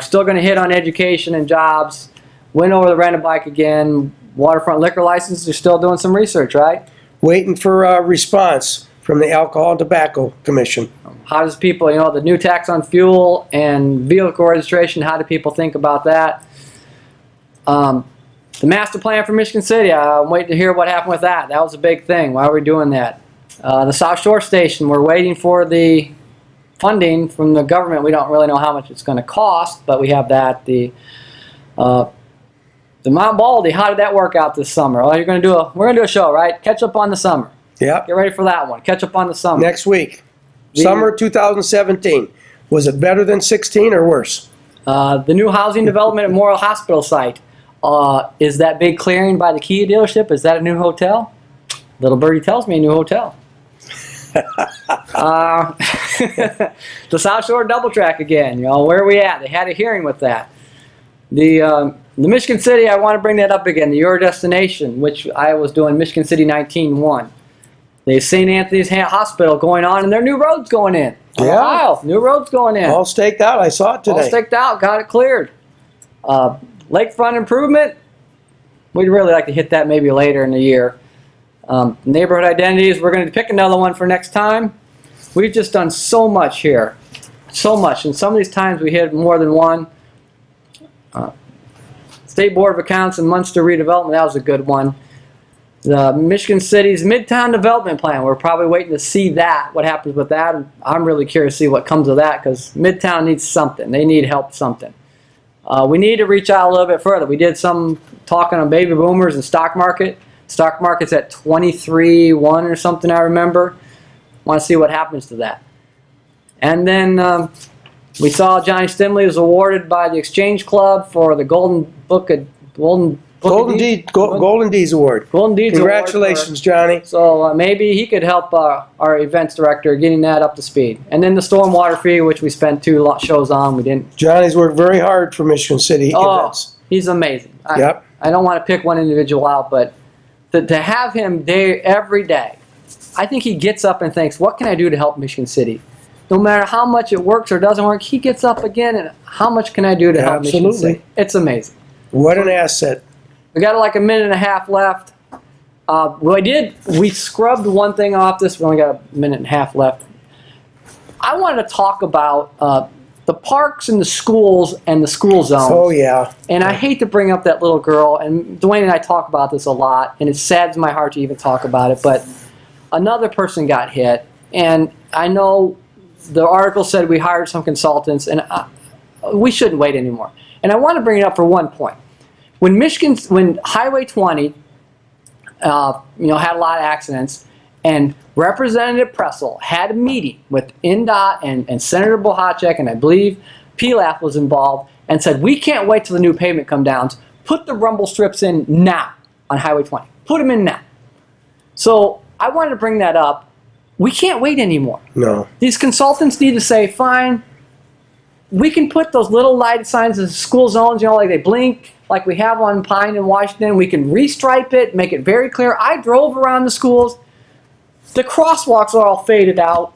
Still going to hit on education and jobs. Went over the Rent-A-Bike again. Waterfront liquor license, they're still doing some research, right? Waiting for a response from the Alcohol and Tobacco Commission. How does people, the new tax on fuel and vehicle registration, how do people think about that? The master plan for Michigan City, I'm waiting to hear what happened with that. That was a big thing. Why are we doing that? The South Shore Station, we're waiting for the funding from the government. We don't really know how much it's going to cost, but we have that. The Mount Baldy, how did that work out this summer? Well, we're going to do a show, right? Catch up on the summer. Yeah. Get ready for that one. Catch up on the summer. Next week. Summer 2017. Was it better than 16 or worse? The new housing development at Memorial Hospital site. Is that big clearing by the Kia dealership? Is that a new hotel? Little birdie tells me a new hotel. The South Shore double track again. Where are we at? They had a hearing with that. The Michigan City, I want to bring that up again. The Your Destination, which I was doing Michigan City 19-1. The St. Anthony's Hospital going on, and their new road's going in. Yeah. Wow, new road's going in. All staked out. I saw it today. All staked out. Got it cleared. Lakefront improvement, we'd really like to hit that maybe later in the year. Neighborhood identities, we're going to pick another one for next time. We've just done so much here. So much. And some of these times we hit more than one. State Board of Accounts and Munster redevelopment, that was a good one. The Michigan City's Midtown Development Plan, we're probably waiting to see that, what happens with that. I'm really curious to see what comes of that because Midtown needs something. They need help something. We need to reach out a little bit further. We did some talking on baby boomers and stock market. Stock market's at 23.1 or something, I remember. Want to see what happens to that. And then we saw Johnny Stimley was awarded by the Exchange Club for the Golden Deeds Award. Golden Deeds Congratulations, Award Johnny. So maybe he could help our events director getting that up to speed. And then the stormwater fee, which we spent 2 shows on, we didn't. Johnny's worked very hard for Michigan City events. He's amazing. Yep. I don't want to pick one individual out, but to have him there every day, I think he gets up and thinks, what can I do to help Michigan City? No matter how much it works or doesn't work, he gets up again and how much can I do to help Michigan City? It's amazing. What an asset. We got like a minute and a half left. We scrubbed one thing off this. We only got a minute and a half left. I wanted to talk about the parks and the schools and the school zones. Oh, yeah. And I hate to bring up that little girl, and Dwayne and I talk about this a lot, and it saddens my heart to even talk about it, but another person got hit, and I know the article said we hired some consultants, and we shouldn't wait anymore. And I want to bring it up for one point. When Highway 20 had a lot of accidents, and Representative Pressel had a meeting with NDOT and Senator Bohacek, and I believe PLAF was involved, and said, we can't wait till the new pavement comes down. Put the rumble strips in now on Highway 20. Put them in now. So I wanted to bring that up. We can't wait anymore. No. These consultants need to say, fine, we can put those little lighted signs in school zones, like they blink, like we have on Pine in Washington. We can restripe it, make it very clear. I drove around the schools. The crosswalks are all faded out.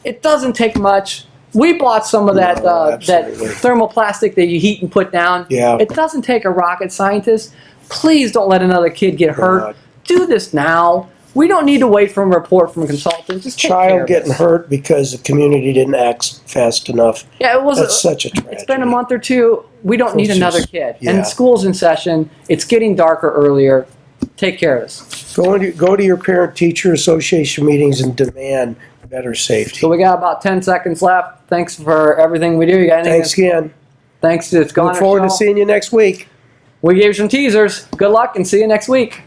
It doesn't take much. We bought some of that thermoplastic that you heat and put down. Yeah. It doesn't take a rocket scientist. Please don't let another kid get hurt. God. Do this now. We don't need to wait for a report from a consultant. Just take care Child of getting this. hurt because the community didn't act fast enough. Yeah, it was. That's such a tragedy. It's been a month or two. We don't need another kid. Yeah. And school's in session. It's getting darker earlier. Take care of this. Go to your parent-teacher association meetings and demand better safety. So we got about 10 seconds left. Thanks for everything we do. You got anything? Thanks again. Thanks. It's gone. Look forward to seeing you next week. We gave you some teasers. Good luck and see you next week.